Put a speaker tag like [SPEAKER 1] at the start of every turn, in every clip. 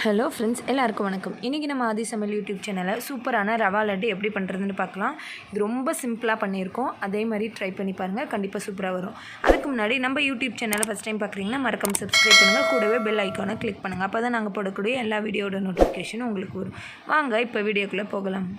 [SPEAKER 1] Hello friends, எல்லாருக்கும் வணக்கம். இன்றைக்கி நம்ம ஆதி சமையல் யூடியூப் சேனலில் சூப்பரான ரவா லட்டு எப்படி பண்ணுறதுன்னு பார்க்கலாம். இது ரொம்ப சிம்பிளாக பண்ணியிருக்கோம். அதே மாதிரி ட்ரை பண்ணி பாருங்கள், கண்டிப்பாக சூப்பராக வரும். அதுக்கு முன்னாடி நம்ம யூடியூப் சேனலை ஃபஸ்ட் டைம் பார்க்குறீங்கன்னா மறக்காம சப்ஸ்கிரைப் பண்ணுங்கள். கூடவே பெல் ஐக்கானை கிளிக் பண்ணுங்கள். அப்போ தான் நாங்கள் போடக்கூடிய எல்லா வீடியோட நோட்டிஃபிகேஷனும் உங்களுக்கு வரும். வாங்க இப்போ வீடியோக்குள்ளே போகலாம்.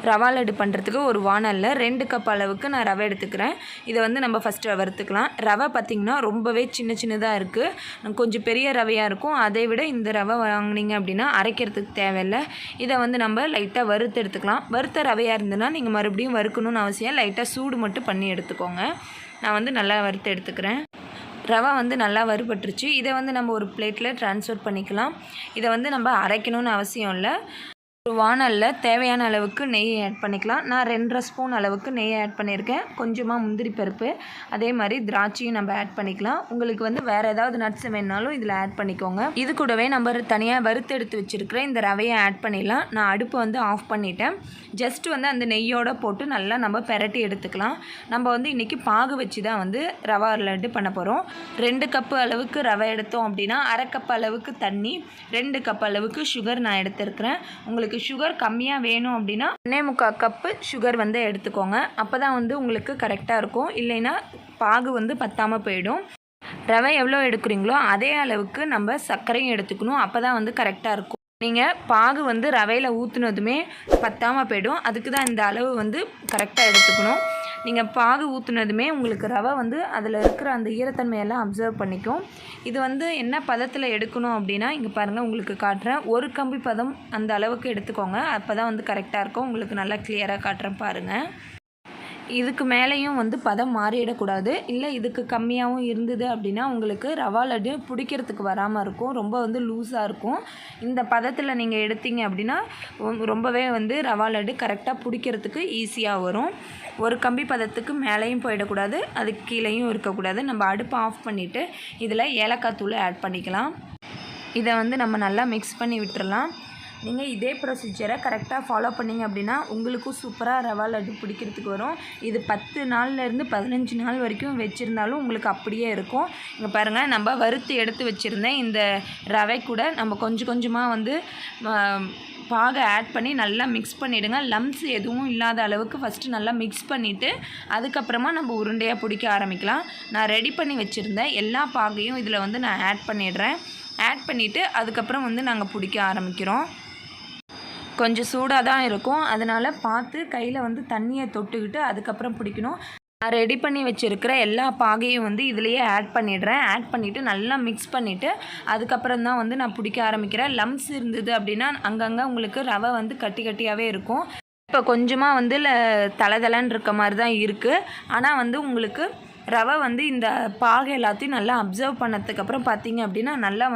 [SPEAKER 1] ரவா லட்டு பண்ணுறதுக்கு ஒரு வானலில் 2 கப் அளவுக்கு நான் ரவை எடுத்துக்கிறேன். இதை நம்ம ஃபஸ்ட்டு வறுத்துக்கலாம். ரவை பார்த்திங்கன்னா ரொம்பவே சின்னதாக இருக்குது. கொஞ்சம் பெரிய ரவையாக இருக்கும். அதை விட இந்த ரவை வாங்கினீங்க அப்படின்னா அரைக்கிறதுக்கு தேவையில்லை. இதை நம்ம லைட்டாக வறுத்து எடுத்துக்கலாம். வறுத்த ரவையாக இருந்ததுன்னா நீங்கள் மறுபடியும் வறுக்கணும்னு அவசியம். லைட்டாக சூடு மட்டும் பண்ணி எடுத்துக்கோங்க. நான் நல்லா வறுத்து எடுத்துக்கிறேன். ரவை நல்லா வறுபட்டுருச்சு. இதை நம்ம ஒரு பிளேட்டில் ட்ரான்ஸ்ஃபர் பண்ணிக்கலாம். இதை நம்ம அரைக்கணும்னு அவசியம் இல்லை. ஒரு வானலில் தேவையான அளவுக்கு நெய் ஆட் பண்ணிக்கலாம். நான் 2.5 ஸ்பூன் அளவுக்கு நெய் ஆட் பண்ணியிருக்கேன். கொஞ்சமாக முந்திரி பருப்பு, அதே மாதிரி திராட்சையும் நம்ம ஆட் பண்ணிக்கலாம். உங்களுக்கு வேறு ஏதாவது நட்ஸ் வேணுனாலும் இதில் ஆட் பண்ணிக்கோங்க. இது கூடவே நம்ம தனியாக வறுத்து எடுத்து வச்சுருக்கிற இந்த ரவையை ஆட் பண்ணிடலாம். நான் அடுப்பு ஆஃப் பண்ணிட்டேன். ஜஸ்ட்டு அந்த நெய்யோடு போட்டு நல்லா நம்ம பெரட்டி எடுத்துக்கலாம். நம்ம இன்றைக்கி பாகு வச்சு தான் ரவா லட்டு பண்ண போகிறோம். 2 கப்பு அளவுக்கு ரவை எடுத்தோம் அப்படின்னா 1/2 கப் அளவுக்கு தண்ணி, 2 கப் அளவுக்கு சுகர் நான் எடுத்துருக்கிறேன். உங்களுக்கு சுகர் கம்மியாக வேணும் அப்படின்னா 1.25 கப்பு சுகர் எடுத்துக்கோங்க. அப்போ தான் உங்களுக்கு கரெக்டாக இருக்கும். இல்லைன்னா பாகு பத்தாமல் போயிடும். ரவை எவ்வளோ எடுக்கிறீங்களோ அதே அளவுக்கு நம்ம சர்க்கரையும் எடுத்துக்கணும். அப்போ தான் கரெக்டாக இருக்கும். நீங்கள் பாகு ரவையில் ஊற்றுனதுமே பத்தாமல் போயிடும். அதுக்கு தான் இந்த அளவு கரெக்டாக எடுத்துக்கணும். நீங்கள் பாகு ஊற்றுனதுமே உங்களுக்கு ரவை அதில் இருக்கிற அந்த ஈரத்தன்மையெல்லாம் அப்சர்வ் பண்ணிக்கும். இது என்ன பதத்தில் எடுக்கணும் அப்படின்னா இங்கே பாருங்கள், உங்களுக்கு காட்டுறேன். 1 கம்பி பதம் அந்த அளவுக்கு எடுத்துக்கோங்க. அப்போ தான் கரெக்டாக இருக்கும். உங்களுக்கு நல்லா கிளியராக காட்டுறேன் பாருங்கள். இதுக்கு மேலேயும் பதம் மாறிடக்கூடாது. இல்லை இதுக்கு கம்மியாகவும் இருந்தது அப்படின்னா உங்களுக்கு ரவா லட்டு பிடிக்கிறதுக்கு வராமல் இருக்கும். ரொம்ப லூஸாக இருக்கும். இந்த பதத்தில் நீங்கள் எடுத்தீங்க அப்படின்னா ரொம்பவே ரவா லட்டு கரெக்டாக பிடிக்கிறதுக்கு ஈஸியாக வரும். 1 கம்பி பதத்துக்கு மேலேயும் போயிடக்கூடாது, அதுக்கு கீழேயும் இருக்கக்கூடாது. நம்ம அடுப்பை ஆஃப் பண்ணிவிட்டு இதில் ஏலக்காய் தூள் ஆட் பண்ணிக்கலாம். இதை நம்ம நல்லா மிக்ஸ் பண்ணி விட்டுறலாம். நீங்கள் இதே ப்ரொசீஜரை கரெக்டாக ஃபாலோ பண்ணிங்க அப்படின்னா உங்களுக்கும் சூப்பராக ரவா லட்டு பிடிக்கிறதுக்கு வரும். இது 10 நாள்லேருந்து 15 நாள் வரைக்கும் வச்சுருந்தாலும் உங்களுக்கு அப்படியே இருக்கும். இங்கே பாருங்கள், நம்ம வறுத்து எடுத்து வச்சுருந்தேன் இந்த ரவை கூட நம்ம கொஞ்சம் கொஞ்சமாக பாகை ஆட் பண்ணி நல்லா மிக்ஸ் பண்ணிவிடுங்க. லம்ஸ் எதுவும் இல்லாத அளவுக்கு ஃபஸ்ட்டு நல்லா மிக்ஸ் பண்ணிவிட்டு அதுக்கப்புறமா நம்ம உருண்டையாக பிடிக்க ஆரம்பிக்கலாம். நான் ரெடி பண்ணி வச்சுருந்தேன் எல்லா பாகையும் இதில் நான் ஆட் பண்ணிடுறேன். ஆட் பண்ணிவிட்டு அதுக்கப்புறம் நாங்கள் பிடிக்க ஆரம்பிக்கிறோம். கொஞ்சம் சூடாக தான் இருக்கும். அதனால் பார்த்து கையில் தண்ணியை தொட்டுக்கிட்டு அதுக்கப்புறம் பிடிக்கணும். நான் ரெடி பண்ணி வச்சுருக்கிற எல்லா பாகையும் இதுலேயே ஆட் பண்ணிடுறேன். ஆட் பண்ணிவிட்டு நல்லா மிக்ஸ் பண்ணிவிட்டு அதுக்கப்புறம் தான் நான் பிடிக்க ஆரம்பிக்கிறேன். லம்ஸ் இருந்தது அப்படின்னா அங்கங்கே உங்களுக்கு ரவை கட்டி கட்டியாகவே இருக்கும். இப்போ கொஞ்சமாக தளதளன்னு இருக்க மாதிரி தான் இருக்குது. ஆனால் உங்களுக்கு ரவை இந்த பாகு எல்லாத்தையும் நல்லா அப்சர்வ் பண்ணதுக்கப்புறம் பார்த்தீங்க அப்படின்னா நல்லா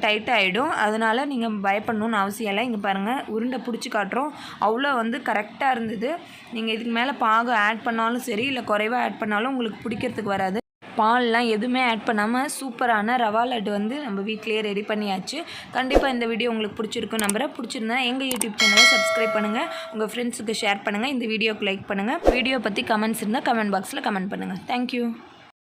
[SPEAKER 1] டைட் ஆகிடும். அதனால் நீங்கள் பயப்படணுன்னு அவசியம் இல்லை. இங்கே பாருங்கள், உருண்டை பிடிச்சி காட்டுறோம். அவ்வளோ கரெக்டாக இருந்தது. நீங்கள் இதுக்கு மேலே பாகு ஆட் பண்ணாலும் சரி, இல்லை குறைவாக ஆட் பண்ணாலும் உங்களுக்கு பிடிக்கிறதுக்கு வராது. பால்லாம் எதுவுமே ஆட் பண்ணாமல் சூப்பரான ரவா லட்டு நம்ம வீட்டிலேயே ரெடி பண்ணியாச்சு. கண்டிப்பாக இந்த வீடியோ உங்களுக்கு பிடிச்சிருக்கும் நம்புறேன். பிடிச்சிருந்தா எங்கள் யூடியூப் சேனலை சப்ஸ்கிரைப் பண்ணுங்கள். உங்கள் ஃப்ரெண்ட்ஸுக்கு ஷேர் பண்ணுங்கள். இந்த வீடியோக்கு லைக் பண்ணுங்கள். வீடியோ பற்றி கமெண்ட்ஸ் இருந்தால் கமெண்ட் பாக்ஸில் கமெண்ட் பண்ணுங்கள். தேங்க்யூ.